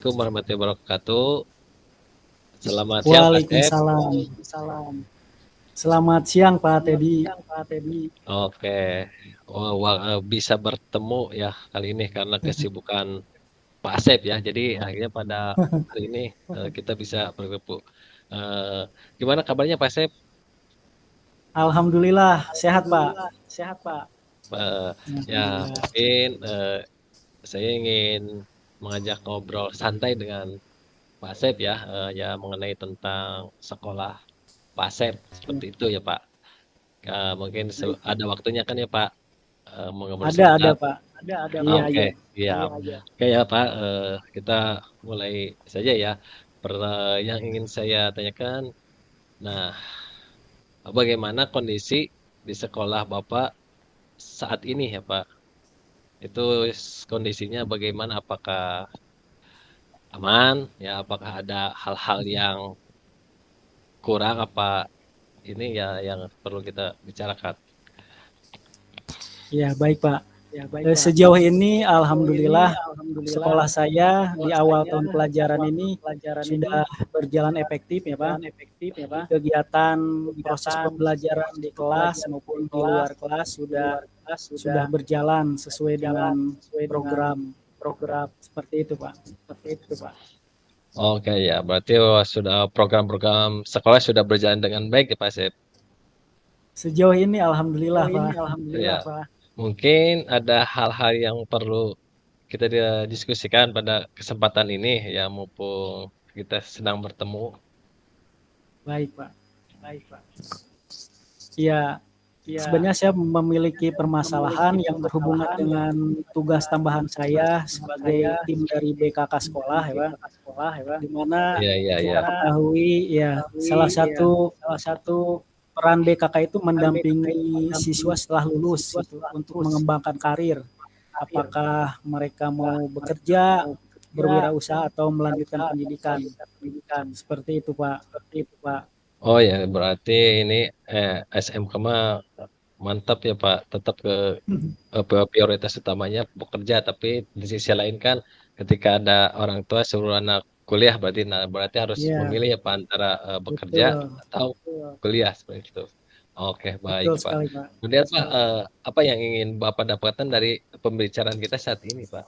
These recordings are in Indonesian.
Assalamualaikum warahmatullahi wabarakatuh. Selamat siang Pak Asep. Waalaikumsalam. Selamat siang Pak Teddy. Oke, bisa bertemu ya kali ini karena kesibukan Pak Asep ya. Jadi akhirnya pada hari ini kita bisa bertemu. Eh, Gimana kabarnya Pak Asep? Alhamdulillah sehat Pak. Eh, ya Alhamdulillah. mungkin saya ingin mengajak ngobrol santai dengan Pak Asep ya, ya mengenai tentang sekolah Pak Asep seperti itu ya Pak. Mungkin ada waktunya kan ya Pak, mau ngobrol Ada sebentar. Pak. Iya. Oke, iya. Oke ya Pak, kita mulai saja ya. Yang ingin saya tanyakan, nah bagaimana kondisi di sekolah Bapak saat ini ya Pak? Itu kondisinya bagaimana? Apakah aman? Ya, apakah ada hal-hal yang kurang apa ini ya yang perlu kita bicarakan? Ya baik Pak. Sejauh ini Alhamdulillah sekolah saya di awal tahun pelajaran ini sudah berjalan efektif ya Pak. Kegiatan proses pembelajaran di kelas maupun di luar kelas sudah berjalan sesuai dengan program seperti itu Pak. Oke ya, berarti sudah program-program sekolah sudah berjalan dengan baik ya Pak Sep. Sejauh ini Alhamdulillah Pak. Ya, mungkin ada hal-hal yang perlu kita diskusikan pada kesempatan ini ya mumpung kita sedang bertemu. Baik Pak. Ya, sebenarnya saya memiliki permasalahan yang berhubungan dengan tugas tambahan saya sebagai tim dari BKK sekolah ya Pak. Di mana Iya, iya, iya. kita ketahui ya salah satu peran BKK itu mendampingi siswa setelah lulus gitu, untuk mengembangkan karir. Apakah mereka mau bekerja, berwirausaha atau melanjutkan pendidikan. Seperti itu Pak. Oh ya, berarti ini SMK mah mantap ya Pak. Tetap prioritas utamanya bekerja, tapi di sisi lain kan ketika ada orang tua suruh anak kuliah berarti harus Iya, memilih ya Pak antara bekerja betul. atau kuliah seperti itu. Oke, baik Betul Pak. sekali Pak. Kemudian Pak, apa yang ingin Bapak dapatkan dari pembicaraan kita saat ini Pak?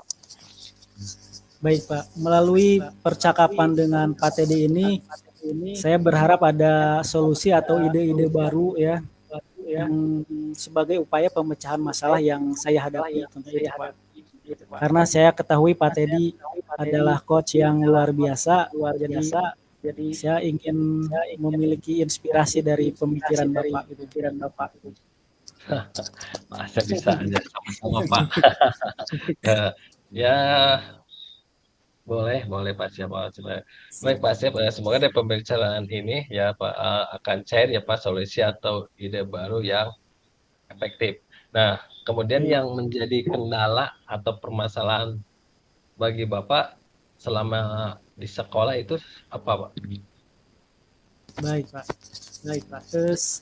Baik Pak, melalui percakapan dengan Pak Teddy ini, saya berharap ada solusi atau ide-ide baru ya, yang sebagai upaya pemecahan masalah yang saya hadapi tentu itu Pak. Karena saya ketahui Pak Teddy adalah coach yang luar biasa, jadi saya ingin memiliki inspirasi dari pemikiran Bapak gitu. Masa bisa aja sama-sama Pak. Eh, ya boleh, boleh Pak Siap. Baik Pak Siap, semoga dari pembicaraan ini ya Pak akan cair ya Pak solusi atau ide baru yang efektif. Nah, kemudian Iya, yang menjadi kendala atau permasalahan bagi Bapak selama di sekolah itu apa Pak? baik Pak.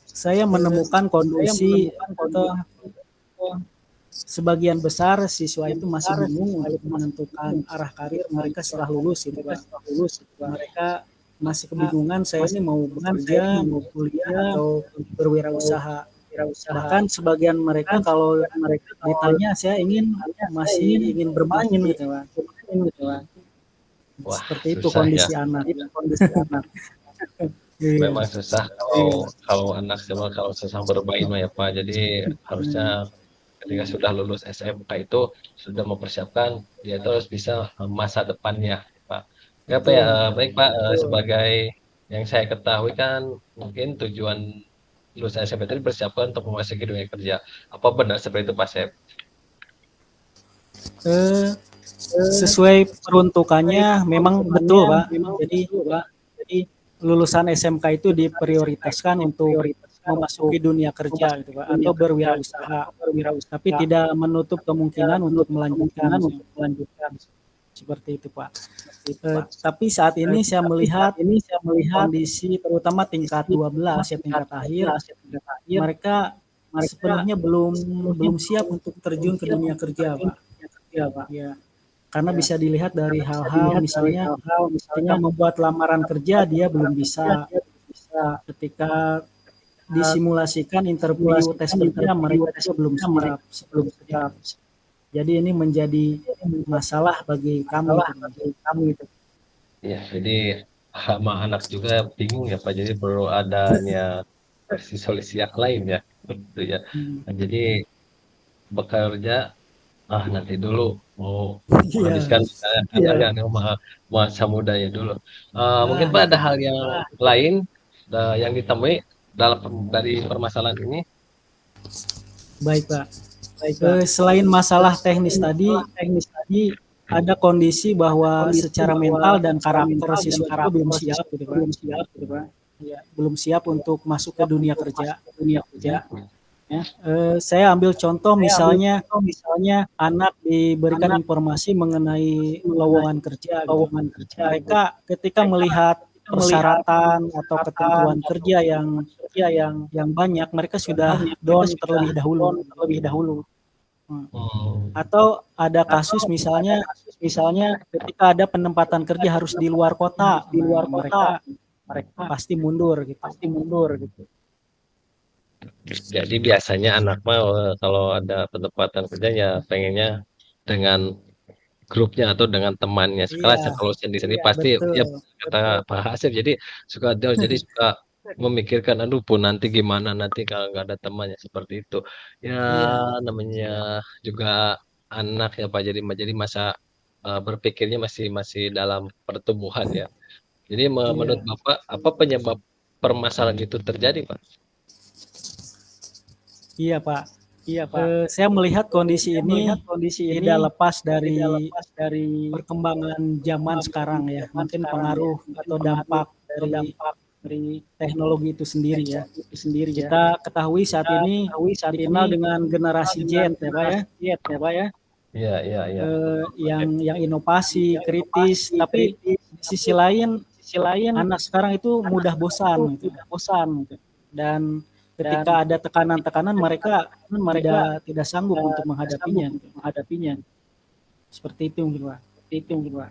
Saya menemukan kondisi atau sebagian besar siswa itu masih bingung untuk menentukan arah karir mereka setelah lulus gitu Pak. Mereka masih kebingungan saya ini mau bekerja, mau kuliah atau berwirausaha. Bahkan sebagian mereka kalau ditanya saya masih ingin bermain gitu Pak. Wah, Seperti itu susah ya. kondisi anak. Iya, Memang susah kalau anak SMA kalau susah bermain mah ya Pak. Jadi harusnya ketika sudah lulus SMK itu sudah mempersiapkan dia itu harus bisa masa depannya Pak. Ya Pak ya, betul. baik Pak, sebagai yang saya ketahui kan mungkin tujuan lulus SMP itu dipersiapkan untuk memasuki dunia kerja. Apa benar seperti itu Pak Sep? Eh, Sesuai peruntukannya memang betul Pak. Jadi lulusan SMK itu diprioritaskan untuk memasuki dunia kerja gitu Pak, atau berwirausaha. Tapi tidak menutup kemungkinan untuk melanjutkan seperti itu Pak. Tapi saat ini saya melihat kondisi terutama tingkat 12 ya, tingkat akhir, mereka sepenuhnya belum belum siap untuk terjun ke dunia kerja Pak. Ya, karena bisa dilihat dari hal-hal misalnya ketika membuat lamaran kerja dia belum bisa, ketika disimulasikan interview tes kerja mereka juga belum siap seperti itu. Jadi ini menjadi masalah bagi kami itu. Ya, jadi sama anak juga bingung ya Pak. Jadi perlu adanya versi solusi yang lain ya, gitu ya. Nah, jadi bekerja nanti dulu mau Iya. menghabiskan yang masa mudanya dulu. Mungkin Ah, Pak ada hal yang lain yang ditemui dari permasalahan ini. baik Pak. Selain masalah teknis tadi, ada kondisi bahwa secara mental dan karakter siswa itu belum siap gitu Pak. Ya, belum siap untuk masuk ke dunia kerja. Ya. Saya ambil contoh misalnya anak diberikan informasi mengenai lowongan kerja gitu. Mereka ketika melihat persyaratan atau ketentuan kerja yang banyak, mereka sudah down terlebih dahulu. Atau ada kasus misalnya ketika ada penempatan kerja harus di luar kota, mereka pasti mundur gitu. Jadi biasanya anak mah kalau ada penempatan kerjanya pengennya dengan grupnya atau dengan temannya sekelas ya. Iya, Kalau sendiri pasti ya betul. kata Pak Hasib jadi suka memikirkan aduh pun nanti gimana nanti kalau nggak ada temannya seperti itu. Ya Iya, namanya juga anak ya Pak jadi masa berpikirnya masih masih dalam pertumbuhan ya. Jadi menurut iya. Bapak apa penyebab permasalahan itu terjadi Pak? Iya, Pak. Saya melihat kondisi ini tidak lepas dari perkembangan zaman sekarang ya. Mungkin pengaruh atau dampak dari teknologi itu sendiri ya. Kita ketahui saat ini dikenal dengan generasi Z ya, Pak ya. Iya iya iya. Yang inovasi, kritis, tapi di sisi lain anak sekarang itu mudah bosan gitu. Dan ketika ada tekanan-tekanan mereka tidak sanggup untuk menghadapinya. Seperti itu mungkin Pak.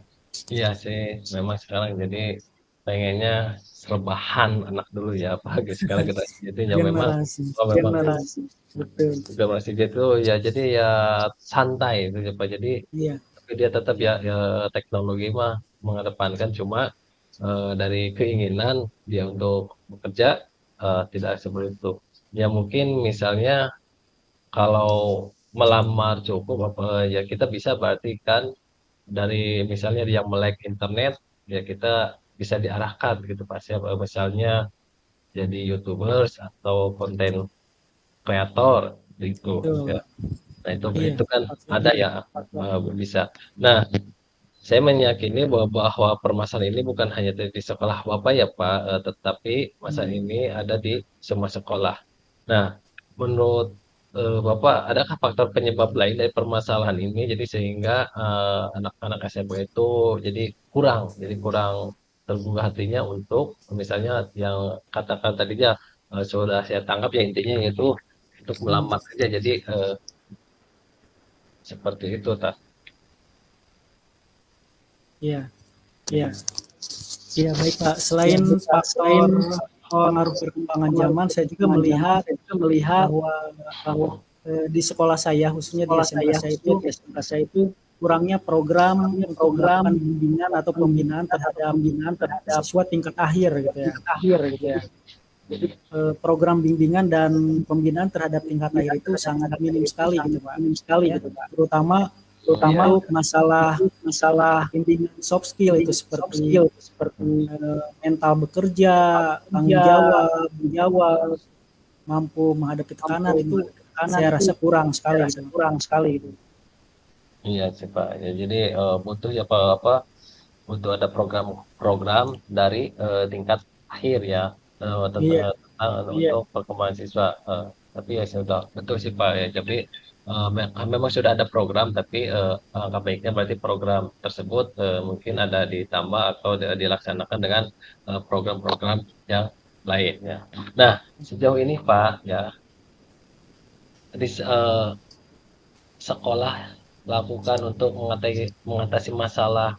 Iya sih, memang sekarang jadi pengennya serbahan anak dulu ya, apalagi sekarang kita itu ya memang Generasi. memang Betul. generasi gitu ya jadi ya santai itu ya Pak. Jadi Iya. tapi dia tetap ya teknologi mah mengedepankan cuma dari keinginan dia untuk bekerja tidak seperti itu. Ya mungkin misalnya kalau melamar cukup apa ya kita bisa berarti kan dari misalnya yang melek internet ya kita bisa diarahkan gitu Pak siapa misalnya jadi YouTubers atau konten kreator gitu Betul, ya. Pak. Nah Iya. itu kan ada ya bisa. Nah saya meyakini bahwa permasalahan ini bukan hanya di sekolah Bapak ya Pak, tetapi masalah ini ada di semua sekolah. Nah, menurut Bapak, adakah faktor penyebab lain dari permasalahan ini, jadi sehingga anak-anak SMA itu jadi kurang terbuka hatinya untuk misalnya yang katakan tadinya sudah saya tangkap ya intinya yaitu untuk Hmm. melamar kerja, jadi seperti itu, tak? Iya. Iya, baik Pak. Selain faktor pengaruh perkembangan zaman, saya juga melihat bahwa di sekolah saya, khususnya di SMK saya itu kurangnya program untuk melakukan bimbingan atau pembinaan terhadap siswa tingkat akhir gitu ya. Jadi program bimbingan dan pembinaan terhadap tingkat akhir itu sangat minim sekali gitu Pak. Ya, terutama untuk masalah bimbingan soft skill itu seperti mental bekerja, tanggung jawab, mampu menghadapi tekanan itu saya rasa kurang sekali gitu. Iya sih Pak. Ya, jadi butuh ya Pak apa butuh ada program-program dari tingkat akhir ya Iya, tentang untuk perkembangan siswa. Tapi ya sudah betul sih Pak ya. Tapi memang sudah ada program tapi alangkah baiknya berarti program tersebut mungkin ada ditambah atau dilaksanakan dengan program-program yang lain ya. Nah sejauh ini Pak ya di sekolah lakukan untuk mengatasi masalah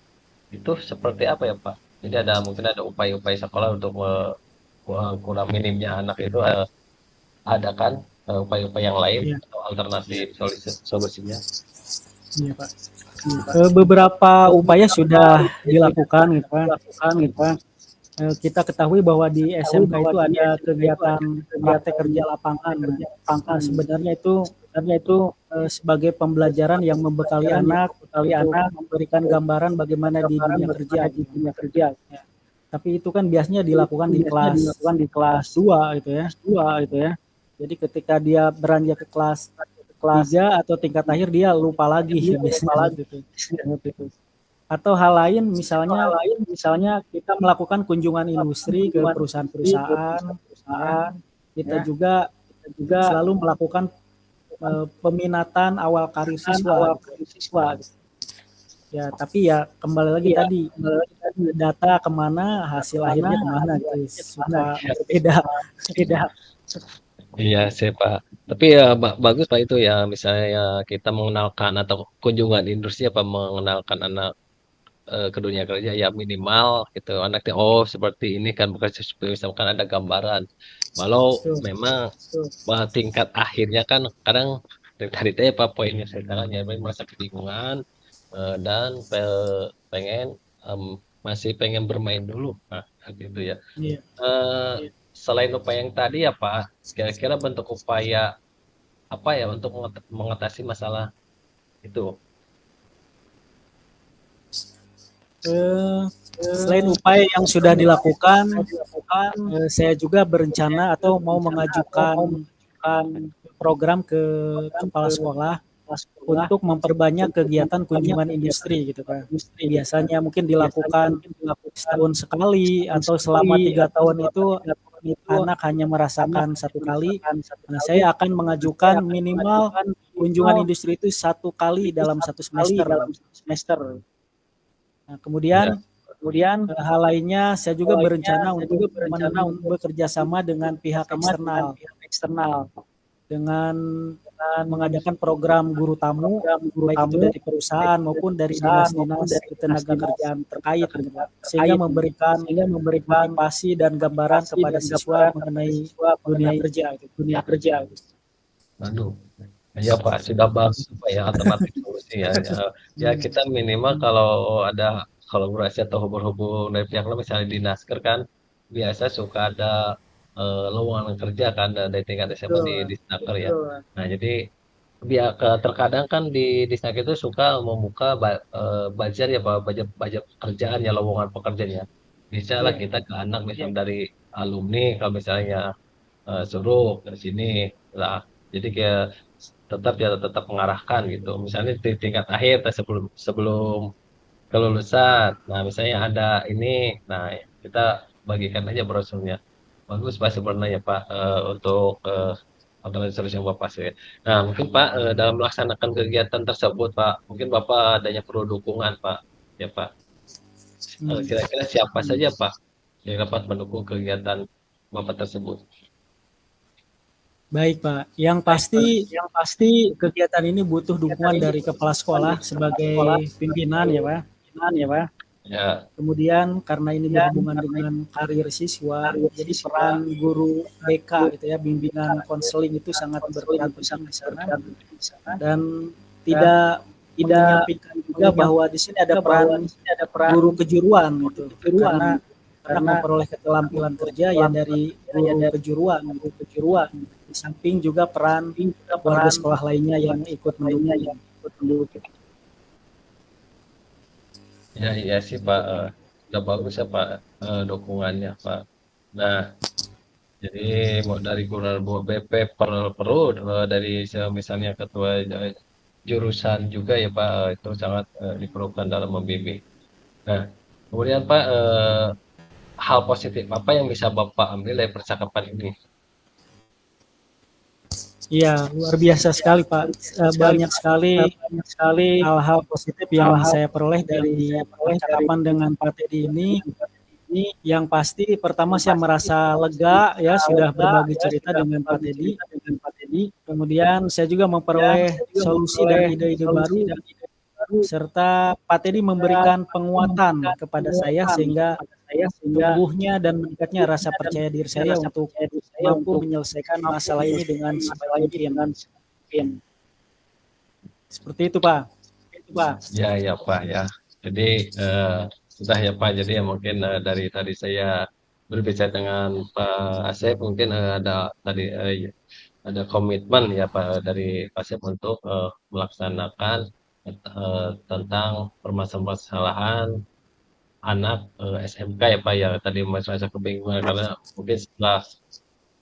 itu seperti apa ya Pak? Jadi mungkin ada upaya-upaya sekolah untuk kurang minimnya anak itu ada kan upaya-upaya yang lain Iya, atau alternatif solusinya? iya Pak. Beberapa upaya sudah dilakukan gitu Pak. Kita ketahui bahwa di SMK itu ada kegiatan praktek kerja lapangan. Nah, sebenarnya itu sebagai pembelajaran yang membekali anak untuk memberikan gambaran bagaimana di dunia kerja gitu. Ya. Tapi itu kan biasanya dilakukan di kelas 2 gitu ya. Jadi ketika dia beranjak ke kelas 3 atau tingkat akhir dia lupa lagi biasanya gitu. Atau hal lain misalnya kita melakukan kunjungan industri ke perusahaan-perusahaan ya. Kita juga selalu melakukan peminatan awal karir siswa gitu. Ya, tapi ya kembali lagi tadi data kemana, hasil akhirnya kemana gitu. Suka berbeda. Iya sih Pak. Tapi ya bagus Pak itu ya misalnya ya kita mengenalkan atau kunjungan industri apa mengenalkan anak ke dunia kerja ya minimal gitu anaknya oh seperti ini kan bukan seperti misalkan ada gambaran. Walau Betul. memang tingkat akhirnya kan kadang dari tadi teh Pak poinnya saya tanya merasa kebingungan dan pengen masih pengen bermain dulu. Nah, gitu ya. Iya. Eh, selain upaya yang tadi ya Pak, kira-kira bentuk upaya apa ya untuk mengatasi masalah itu? Eh, Selain upaya yang sudah dilakukan, saya juga berencana atau mau mengajukan program ke kepala sekolah untuk memperbanyak kegiatan kunjungan industri gitu kan. Biasanya mungkin dilakukan setahun sekali atau selama 3 tahun itu anak hanya merasakan satu kali. Nah, saya akan mengajukan minimal kunjungan industri itu 1 kali dalam 1 semester. Nah, kemudian hal lainnya saya juga berencana untuk bekerja sama dengan pihak eksternal dengan mengadakan program guru tamu baik itu dari perusahaan maupun dari dinas-dinas ketenagakerjaan terkait gitu, sehingga memberikan motivasi dan gambaran kepada siswa mengenai dunia kerja gitu. Aduh, ya Pak, sudah bagus Pak ya alternatif solusi ya. Ya kita minimal kalau ada kolaborasi atau hubung-hubung dari pihak lain misalnya di Nasker kan biasa suka ada lowongan kerja kan dari tingkat SMA di Snaker ya. Nah jadi biar terkadang kan di Snaker itu suka membuka buzzer ya Pak, buzzer pekerjaan ya lowongan pekerjaannya. Bisa lah Iya, kita ke anak misalnya dari alumni kalau misalnya suruh ke sini lah. Jadi kayak tetap mengarahkan gitu. Misalnya di tingkat akhir sebelum sebelum kelulusan. Nah, misalnya ada ini, nah kita bagikan aja brosurnya. Bagus Pak sebenarnya Pak untuk organisasi yang Bapak sih. Nah, mungkin Pak dalam melaksanakan kegiatan tersebut Pak, mungkin Bapak adanya perlu dukungan Pak. Ya Pak. Kira-kira siapa saja Pak yang dapat mendukung kegiatan Bapak tersebut? baik Pak. Yang pasti kegiatan ini butuh dukungan dari kepala sekolah sebagai pimpinan ya Pak. Ya, Kemudian karena ini berhubungan dengan karir siswa, jadi peran guru BK gitu ya, bimbingan konseling itu sangat berperan penting di sana. Dan tidak menyampaikan juga bahwa di sini ada peran guru kejuruan gitu. Karena memperoleh keterampilan kerja ya dari guru kejuruan gitu. Di samping juga peran warga sekolah lainnya yang ikut mendukung. ya sih Pak. Udah bagus ya Pak dukungannya Pak. Nah, jadi mau dari guru BP perlu dari misalnya ketua jurusan juga ya Pak itu sangat diperlukan dalam membimbing. Nah, kemudian Pak hal positif apa yang bisa Bapak ambil dari percakapan ini? Iya, luar biasa sekali Pak. Banyak sekali hal-hal positif yang saya peroleh dari percakapan dengan Pak Teddy ini. Yang pasti pertama saya merasa lega ya sudah berbagi cerita dengan Pak Teddy. Kemudian saya juga memperoleh solusi dan ide-ide baru, serta Pak Teddy memberikan penguatan kepada saya sehingga tumbuhnya dan meningkatnya rasa percaya diri saya untuk mampu menyelesaikan masalah ini dengan sebaik mungkin. Seperti itu, Pak. Ya, ya Pak ya. Jadi sudah ya Pak. Jadi ya mungkin dari tadi saya berbicara dengan Pak Asep, mungkin ada tadi ada komitmen ya Pak dari Pak Asep untuk melaksanakan tentang permasalahan anak SMK ya Pak ya. Tadi masa kebingungan karena mungkin setelah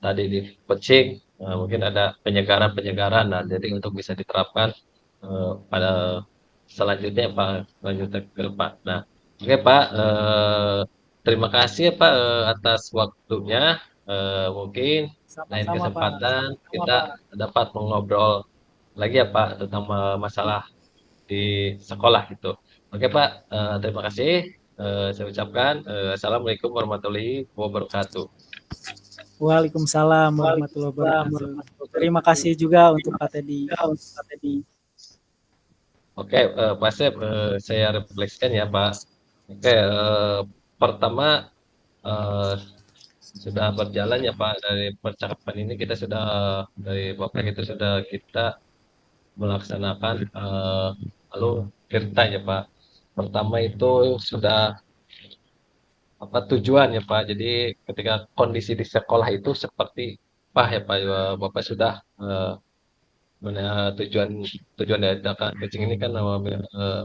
tadi di coaching mungkin ada penyegaran-penyegaran. Nah, jadi untuk bisa diterapkan pada selanjutnya Pak, selanjutnya ke depan. Nah, oke Pak, terima kasih ya Pak atas waktunya. Mungkin lain Sama-sama, Pak. kesempatan kita dapat mengobrol lagi ya Pak tentang masalah di sekolah gitu. Oke Pak, terima kasih. Saya ucapkan Assalamualaikum warahmatullahi wabarakatuh. Waalaikumsalam warahmatullahi wabarakatuh. Terima kasih juga untuk Pak Teddy. Oke, Pak Sep, saya refleksikan ya Pak. Oke, pertama sudah berjalan ya Pak dari percakapan ini kita sudah dari Bapak itu sudah kita melaksanakan lalu cerita ya Pak. Pertama itu sudah apa tujuan ya Pak. Jadi ketika kondisi di sekolah itu seperti apa ya Pak, Bapak sudah tujuan tujuan dari data coaching ini kan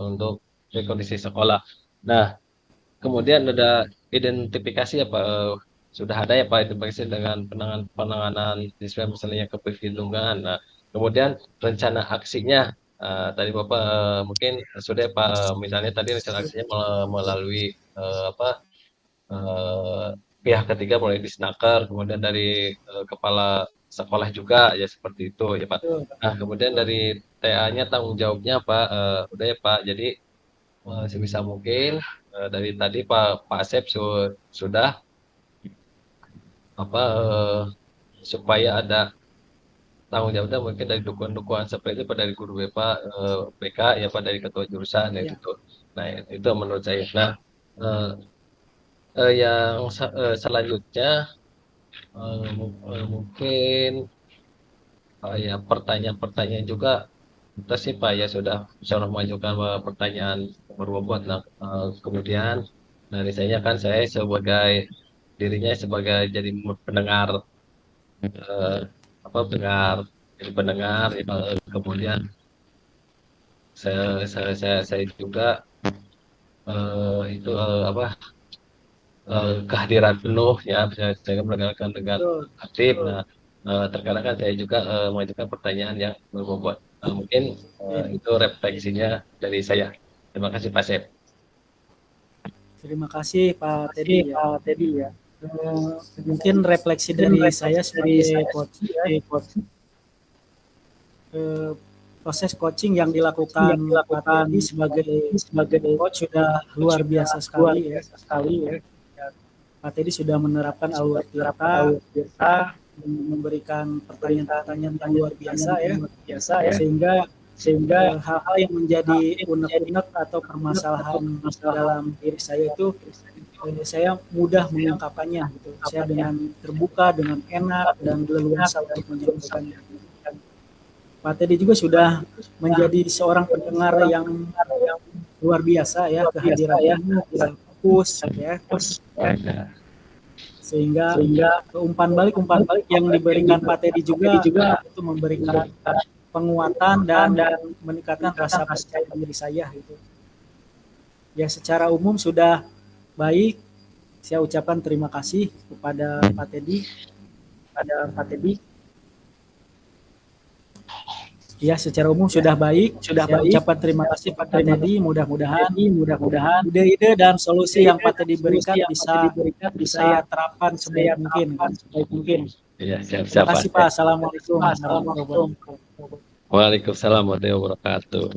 untuk kondisi sekolah. Nah, kemudian ada identifikasi ya Pak, sudah ada ya Pak identifikasi dengan penanganan siswa misalnya kepribadian. Nah, kemudian rencana aksinya tadi Bapak mungkin sudah ya Pak, misalnya tadi rencana aksinya melalui apa pihak ketiga mulai di Snaker, kemudian dari kepala sekolah juga ya seperti itu ya Pak. Nah, kemudian dari TA-nya tanggung jawabnya Pak, udah ya Pak. Jadi sebisa mungkin dari tadi Pak Asep sudah apa supaya ada tanggung jawabnya mungkin dari dukungan-dukungan seperti itu Pak dari guru BK, BK ya Pak dari ketua jurusan ya gitu. Nah, itu menurut saya. Nah, yang selanjutnya mungkin ya pertanyaan-pertanyaan juga kita sih Pak ya sudah mengajukan pertanyaan berbobot. Nah, kemudian dari saya kan saya sebagai dirinya sebagai jadi pendengar apa pendengar jadi pendengar kemudian saya juga itu apa kehadiran penuh ya saya mendengarkan dengan aktif. Nah, terkadang kan saya juga mengajukan pertanyaan yang berbobot. Mungkin itu refleksinya dari saya. Terima kasih Pak Sep. Terima kasih Pak Teddy ya. Mungkin refleksi dari saya sebagai coach, proses coaching yang dilakukan Pak Teddy sebagai coach sudah luar biasa sekali ya. Pak Teddy sudah menerapkan alur tirta, memberikan pertanyaan-pertanyaan yang luar biasa ya, sehingga hal-hal yang menjadi unek-unek atau permasalahan dalam diri saya itu saya mudah mengungkapkannya gitu. Saya dengan terbuka, dengan enak dan leluasa untuk menyampaikannya. Pak Teddy juga sudah menjadi seorang pendengar yang luar biasa ya, kehadirannya fokus ya. Sehingga umpan balik yang diberikan Pak Teddy juga itu memberikan penguatan dan meningkatkan rasa percaya diri saya gitu. Ya secara umum sudah baik. Saya ucapkan terima kasih kepada Pak Teddy. Ya secara umum sudah baik. Saya ucapkan terima kasih Pak Teddy. Mudah-mudahan ide-ide dan solusi yang Pak Teddy berikan bisa saya terapkan sebaik mungkin. Ya, siap, Terima kasih Pak. Assalamualaikum warahmatullahi wabarakatuh. Waalaikumsalam warahmatullahi wabarakatuh.